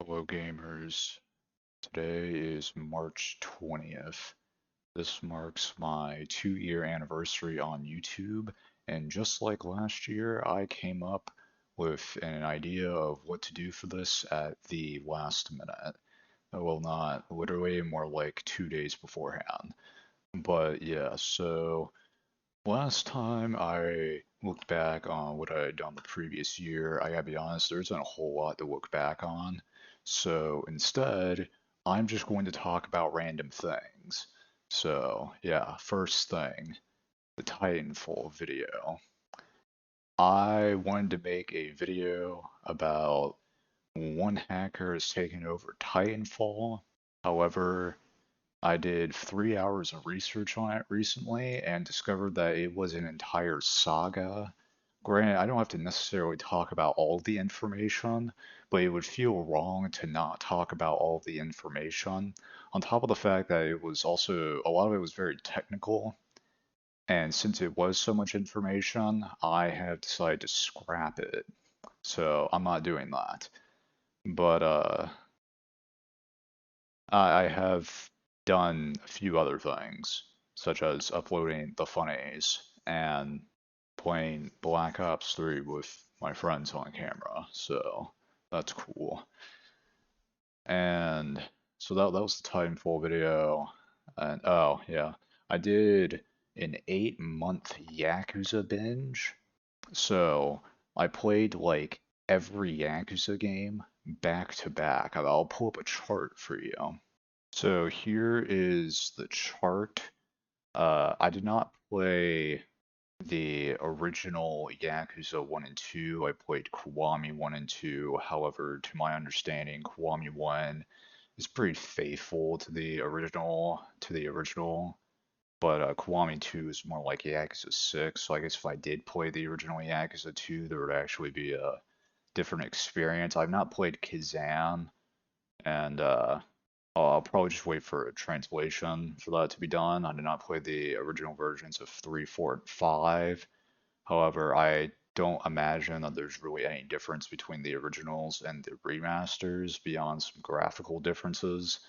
Hello gamers, today is March 20th. This marks my 2-year anniversary on YouTube, and just like last year, I came up with an idea of what to do for this at the last minute. Well, not literally, more like 2 days beforehand. But yeah, so last time I looked back on what I had done the previous year, I gotta be honest, there isn't a whole lot to look back on. So instead, I'm just going to talk about random things. So yeah, first thing, the Titanfall video. I wanted to make a video about one hacker is taking over Titanfall. However, I did 3 hours of research on it recently and discovered that it was an entire saga. Granted, I don't have to necessarily talk about all the information, but it would feel wrong to not talk about all the information. On top of the fact that it was also, a lot of it was very technical, and since it was so much information, I have decided to scrap it. So I'm not doing that. But I have done a few other things, such as uploading the funnies and playing Black Ops 3 with my friends on camera, so that's cool. And so that was the Titanfall video. And oh yeah, I did an 8-month Yakuza binge. So I played like every Yakuza game back to back. I'll pull up a chart for you. So here is the chart. I did not play the original Yakuza 1 and 2. I played Kiwami 1 and 2. However, to my understanding, Kiwami 1 is pretty faithful to the original. But Kiwami 2 is more like Yakuza 6. So I guess if I did play the original Yakuza 2, there would actually be a different experience. I've not played Kazan, and I'll probably just wait for a translation for that to be done. I did not play the original versions of 3, 4, and 5. However, I don't imagine that there's really any difference between the originals and the remasters beyond some graphical differences.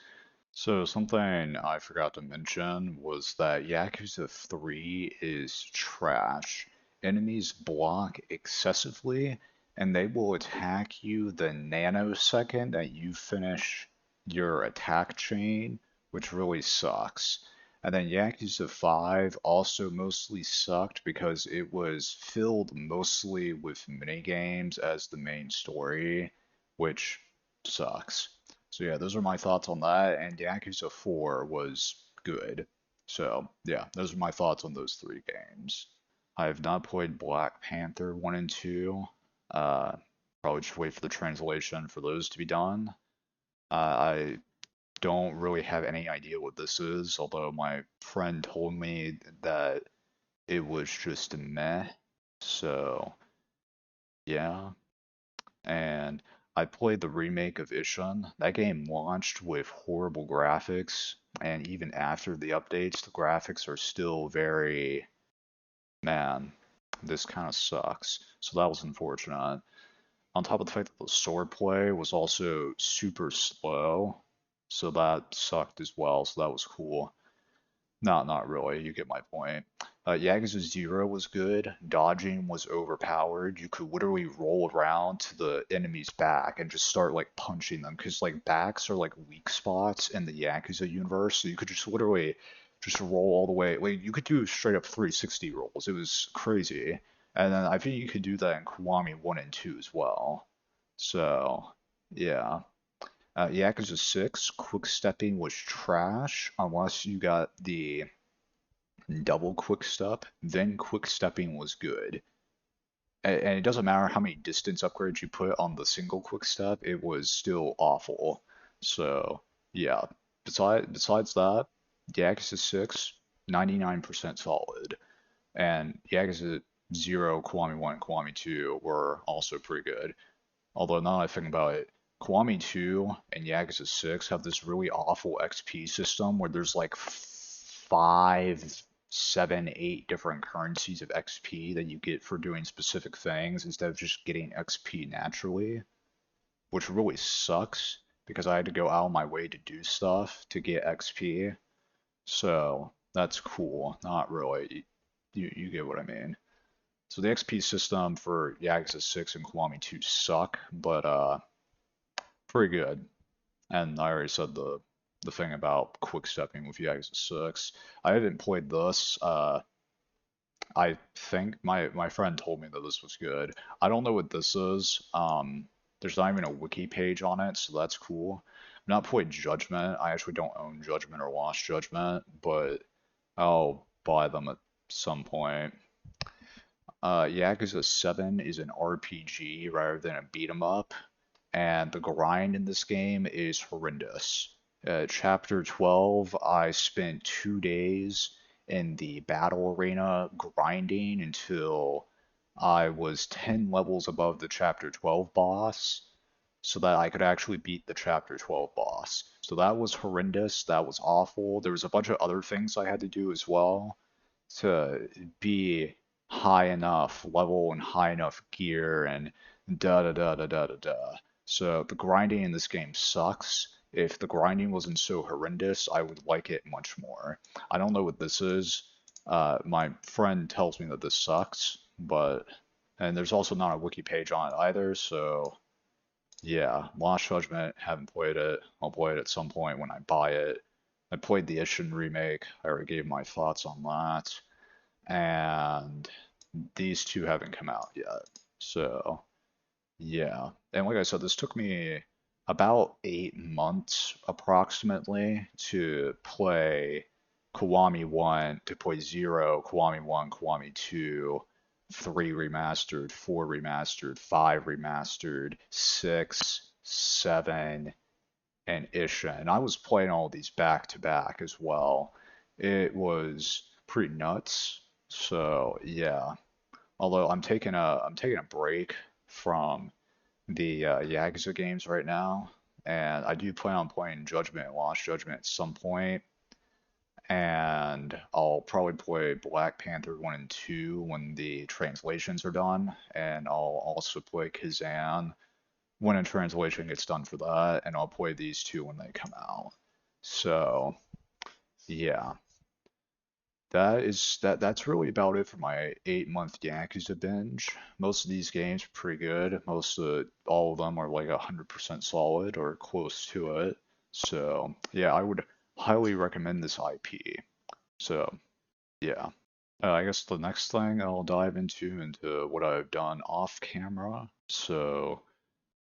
So something I forgot to mention was that Yakuza 3 is trash. Enemies block excessively, and they will attack you the nanosecond that you finish your attack chain, which really sucks. And then Yakuza 5 also mostly sucked because it was filled mostly with minigames as the main story, which sucks. So yeah, those are my thoughts on that, and Yakuza 4 was good. So yeah, those are my thoughts on those three games. I have not played Black Panther 1 and 2. Uh, Probably just wait for the translation for those to be done. I don't really have any idea what this is, although my friend told me that it was just a meh. So yeah, and I played the remake of Ishin. That game launched with horrible graphics, and even after the updates, the graphics are still very, man, this kind of sucks. So that was unfortunate. On top of the fact that the swordplay was also super slow, so that sucked as well, so that was cool. No, not really. You get my point. Yakuza 0 was good. Dodging was overpowered. You could literally roll around to the enemy's back and just start like punching them because like backs are like weak spots in the Yakuza universe. So you could just literally just roll all the way. Like you could do straight up 360 rolls. It was crazy. And then I think you could do that in Kiwami 1 and 2 as well. So yeah. Yakuza 6, quick stepping was trash unless you got the double quick step, then quick stepping was good. And it doesn't matter how many distance upgrades you put on the single quick step, it was still awful. So, yeah. Besides that, Yakuza 6, 99% solid. And Yakuza 0, Kiwami 1, Kiwami 2 were also pretty good. Although now that I think about it, Kiwami 2 and Yakuza 6 have this really awful XP system where there's like 5, 7, 8 different currencies of XP that you get for doing specific things instead of just getting XP naturally, which really sucks. because I had to go out of my way to do stuff to get XP. So that's cool. Not really. You get what I mean. So the XP system for Yakuza 6 and Kiwami 2 suck, but pretty good. And I already said the thing about quick stepping with Yakuza 6. I haven't played this. I think my friend told me that this was good. I don't know what this is. There's not even a wiki page on it, so that's cool. I've not played Judgment. I actually don't own Judgment or Lost Judgment, but I'll buy them at some point. Yakuza 7 is an RPG rather than a beat 'em up, and the grind in this game is horrendous. Chapter 12, I spent 2 days in the battle arena grinding until I was 10 levels above the Chapter 12 boss so that I could actually beat the Chapter 12 boss. So that was horrendous. That was awful. There was a bunch of other things I had to do as well to be high enough level and high enough gear and da da da da da da da. So the grinding in this game sucks. If the grinding wasn't so horrendous, I would like it much more. I don't know what this is. My friend tells me that this sucks, but and there's also not a wiki page on it either, so yeah, Lost Judgment, haven't played it. I'll play it at some point when I buy it. I played the Ishin remake. I already gave my thoughts on that. And these two haven't come out yet. So, yeah. And like I said, this took me about 8 months approximately to play Kiwami 1, to play 0, Kiwami 1, Kiwami 2, 3 remastered, 4 remastered, 5 remastered, 6, 7, and Isha. And I was playing all these back to back as well. It was pretty nuts. So yeah. Although I'm taking a break from the Yakuza games right now, and I do plan on playing Judgment and Lost Judgment at some point, and I'll probably play Black Panther 1 and 2 when the translations are done, and I'll also play Kazan when a translation gets done for that, and I'll play these two when they come out. So, yeah. That's really about it for my 8 month Yakuza binge. Most of these games are pretty good. All of them are like 100% solid or close to it. So yeah, I would highly recommend this IP. So yeah, I guess the next thing I'll dive into what I've done off camera. So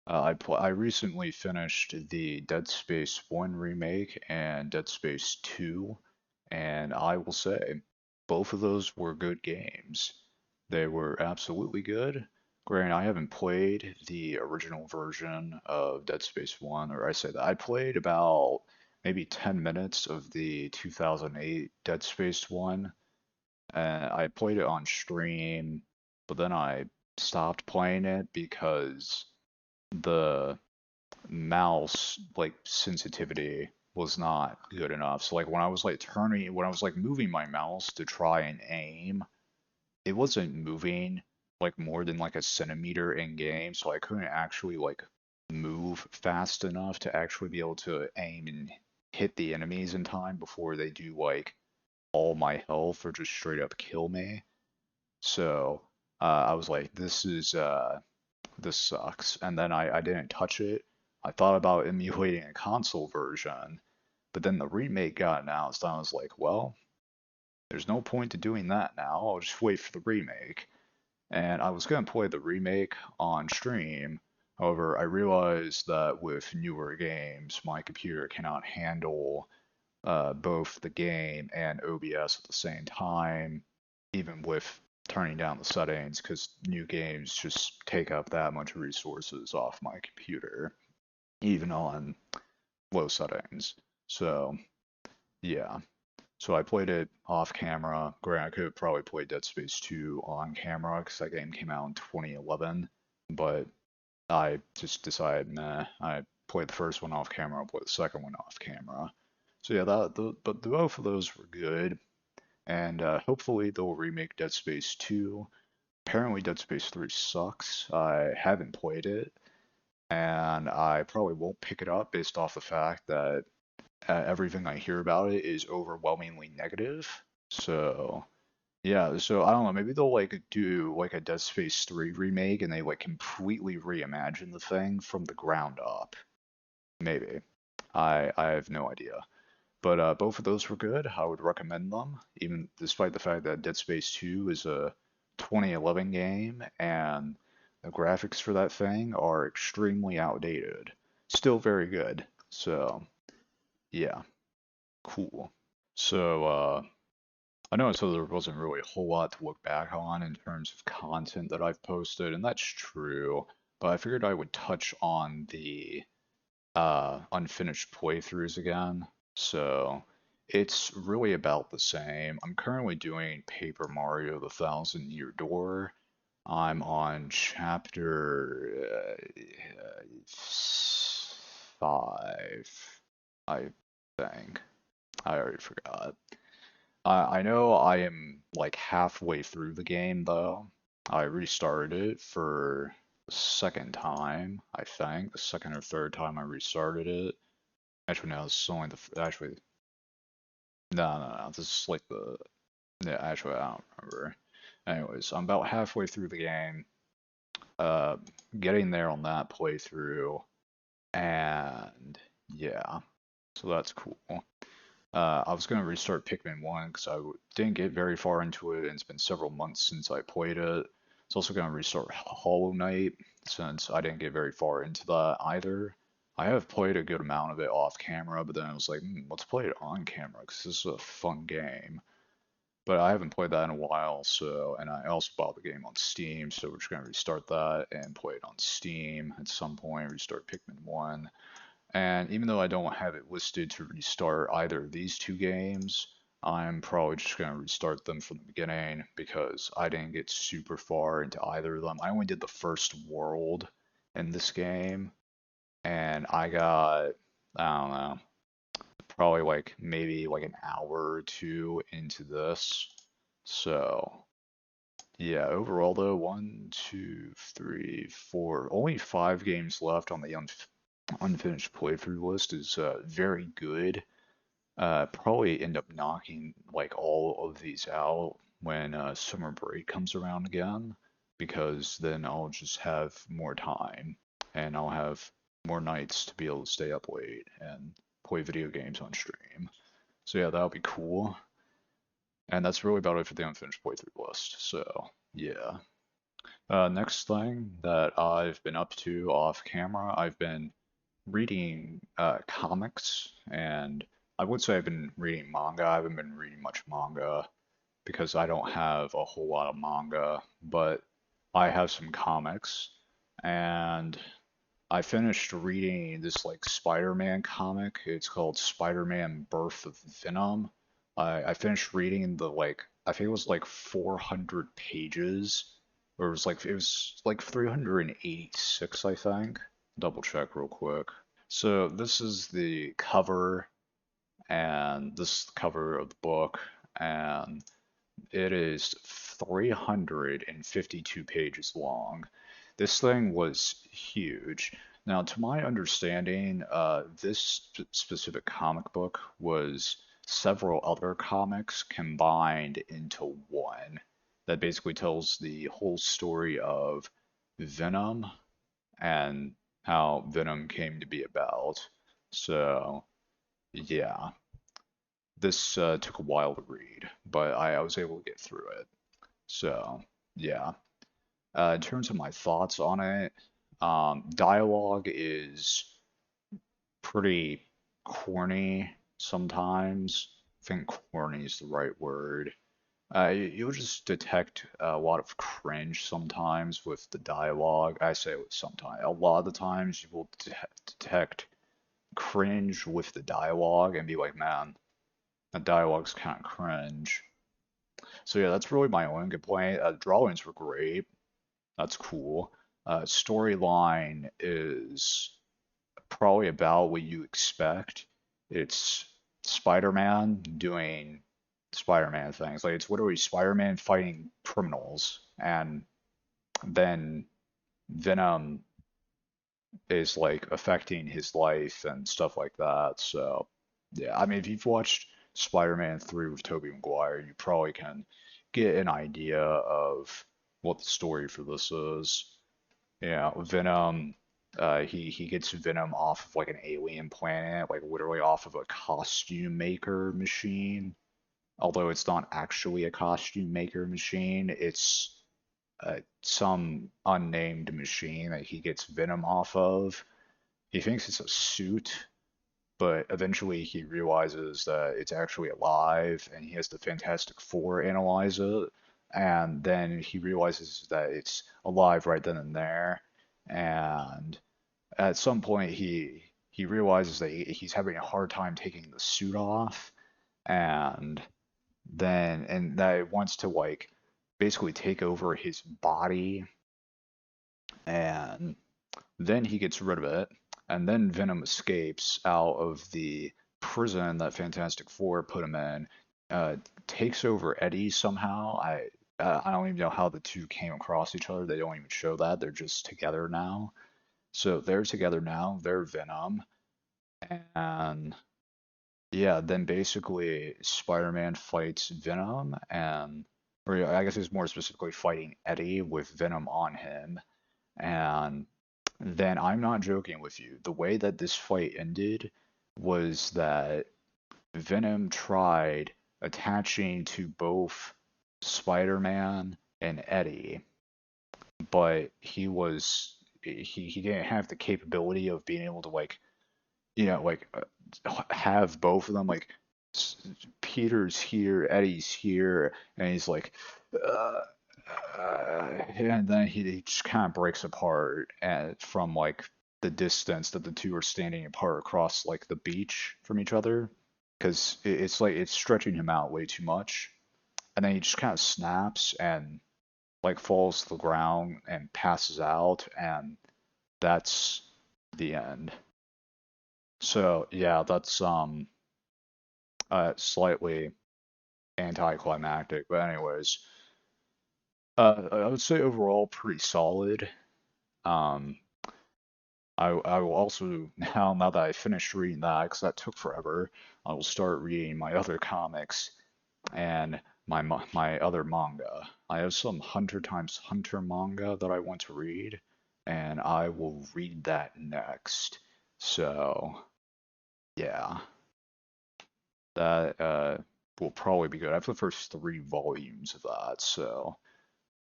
I recently finished the Dead Space 1 remake and Dead Space 2, and I will say both of those were good games. They were absolutely good. Granted, I haven't played the original version of Dead Space 1, or I say that I played about maybe 10 minutes of the 2008 Dead Space 1, and I played it on stream, but then I stopped playing it because the mouse like sensitivity was not good enough. So like when I was like moving my mouse to try and aim, it wasn't moving like more than like a centimeter in game, so I couldn't actually like move fast enough to actually be able to aim and hit the enemies in time before they do like all my health or just straight up kill me. So I was like, this sucks. And then I didn't touch it. I thought about emulating a console version, but then the remake got announced. And I was like, well, there's no point to doing that now. I'll just wait for the remake. And I was going to play the remake on stream. However, I realized that with newer games, my computer cannot handle both the game and OBS at the same time, even with turning down the settings, because new games just take up that much resources off my computer, even on low settings. So, yeah. So I played it off camera. Granted, I could have probably played Dead Space 2 on camera because that game came out in 2011, but I just decided, nah, I played the first one off camera, I'll play the second one off camera. So yeah, but both of those were good, and hopefully they'll remake Dead Space 2. Apparently Dead Space 3 sucks. I haven't played it, and I probably won't pick it up based off the fact that everything I hear about it is overwhelmingly negative. So yeah, so I don't know, maybe they'll like do like a Dead Space 3 remake and they like completely reimagine the thing from the ground up. Maybe. I have no idea. But both of those were good. I would recommend them, even despite the fact that Dead Space 2 is a 2011 game and the graphics for that thing are extremely outdated. Still very good. So, yeah, cool. So, I know so there wasn't really a whole lot to look back on in terms of content that I've posted, and that's true. But I figured I would touch on the unfinished playthroughs again. So it's really about the same. I'm currently doing Paper Mario: The Thousand Year Door. I'm on chapter 5, I think. I already forgot. I know I am like halfway through the game though. I restarted it for the second time, I think. The second or third time I restarted it. Actually, no, this is only actually, no. This is like yeah, actually, I don't remember. Anyways, I'm about halfway through the game, uh, getting there on that playthrough, and yeah, so that's cool. I was gonna restart Pikmin 1 because didn't get very far into it, and it's been several months since I played it. It's also gonna restart Hollow Knight since I didn't get very far into that either. I have played a good amount of it off camera, but then I was like, let's play it on camera because this is a fun game. But I haven't played that in a while, so, and I also bought the game on Steam, so we're just gonna restart that and play it on Steam at some point, restart Pikmin 1. And even though I don't have it listed to restart either of these two games, I'm probably just going to restart them from the beginning because I didn't get super far into either of them. I only did the first world in this game, and I got, I don't know, probably like maybe like an hour or two into this. So, yeah, overall though, one, two, three, four, only 5 games left on the unfinished playthrough list is very good. Probably end up knocking like all of these out when summer break comes around again, because then I'll just have more time and I'll have more nights to be able to stay up late and play video games on stream. So yeah, that'll be cool. And that's really about it for the unfinished playthrough list. So yeah. Next thing that I've been up to off camera, I've been reading comics, and I would say I've been reading manga. I haven't been reading much manga because I don't have a whole lot of manga, but I have some comics, and I finished reading this like Spider-Man comic. It's called Spider-Man Birth of Venom. I finished reading the like I think it was like 400 pages, or it was like 386, I think. Double check real quick. So this is the cover, and this is the cover of the book, and it is 352 pages long. This thing was huge. Now, to my understanding, this specific comic book was several other comics combined into one that basically tells the whole story of Venom and how Venom came to be about. So, yeah, this took a while to read, but I was able to get through it. So, yeah. In terms of my thoughts on it, dialogue is pretty corny sometimes. I think corny is the right word. You'll just detect a lot of cringe sometimes with the dialogue. I say it sometimes. A lot of the times you will detect cringe with the dialogue and be like, man, that dialogue's kind of cringe. So yeah, that's really my only complaint. Drawings were great. That's cool. Storyline is probably about what you expect. It's Spider-Man doing Spider-Man things. Like it's literally Spider-Man fighting criminals, and then Venom is like affecting his life and stuff like that. So yeah, I mean, if you've watched Spider-Man 3 with Tobey Maguire, you probably can get an idea of what the story for this is. Yeah, Venom, he gets Venom off of like an alien planet, like literally off of a costume maker machine. Although it's not actually a costume maker machine, it's some unnamed machine that he gets Venom off of. He thinks it's a suit, but eventually he realizes that it's actually alive, and he has the Fantastic Four analyze it, and then he realizes that it's alive right then and there, and at some point he realizes that he's having a hard time taking the suit off, and that it wants to like basically take over his body, and then he gets rid of it, and then Venom escapes out of the prison that Fantastic Four put him in, uh, takes over Eddie somehow. I don't even know how the two came across each other. They don't even show that. They're just together now. So they're together now. They're Venom, and yeah, then basically Spider-Man fights Venom, and or yeah, I guess he's more specifically fighting Eddie with Venom on him, and then I'm not joking with you. The way that this fight ended was that Venom tried attaching to both Spider-Man and Eddie, but he didn't have the capability of being able to like have both of them like Peter's here, Eddie's here, and he's like, uh, and then he just kind of breaks apart and from like the distance that the two are standing apart across like the beach from each other, because it's like it's stretching him out way too much, and then he just kind of snaps and like falls to the ground and passes out, and that's the end. So yeah, that's slightly anticlimactic, but anyways, I would say overall pretty solid. Um, I will also now that I finished reading that, because that took forever, I will start reading my other comics and my other manga. I have some Hunter times Hunter manga that I want to read, and I will read that next. So yeah, that will probably be good. I have the first three volumes of that, so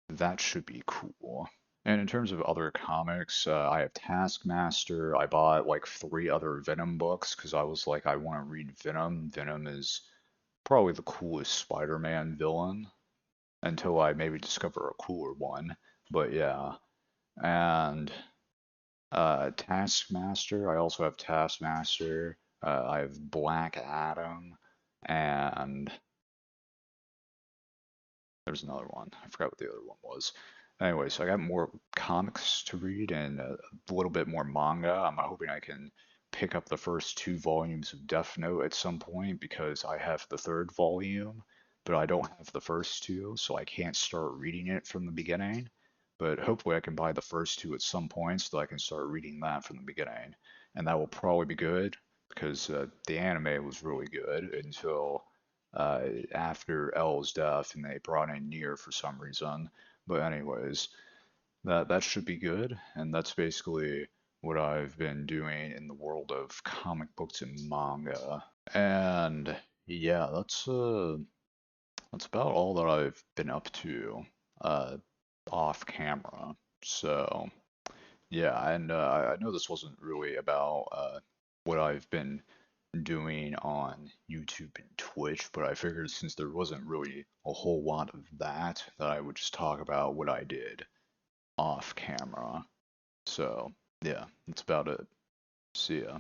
that should be cool. And in terms of other comics, I have Taskmaster. I bought like three other Venom books because I was like, I want to read Venom. Venom is probably the coolest Spider-Man villain until I maybe discover a cooler one. But yeah, and Taskmaster. I also have Taskmaster. I have Black Adam, and there's another one. I forgot what the other one was. Anyway, so I got more comics to read and a little bit more manga. I'm hoping I can pick up the first two volumes of Death Note at some point because I have the third volume, but I don't have the first two, so I can't start reading it from the beginning. But hopefully I can buy the first two at some point so that I can start reading that from the beginning. And that will probably be good because the anime was really good until after L's death, and they brought in Nier for some reason. But anyways, that should be good, and that's basically what I've been doing in the world of comic books and manga. And yeah, that's about all that I've been up to uh, off camera. So yeah, and I know this wasn't really about what I've been doing on YouTube and Twitch, but I figured since there wasn't really a whole lot of that, that I would just talk about what I did off camera. So, yeah, that's about it. See ya.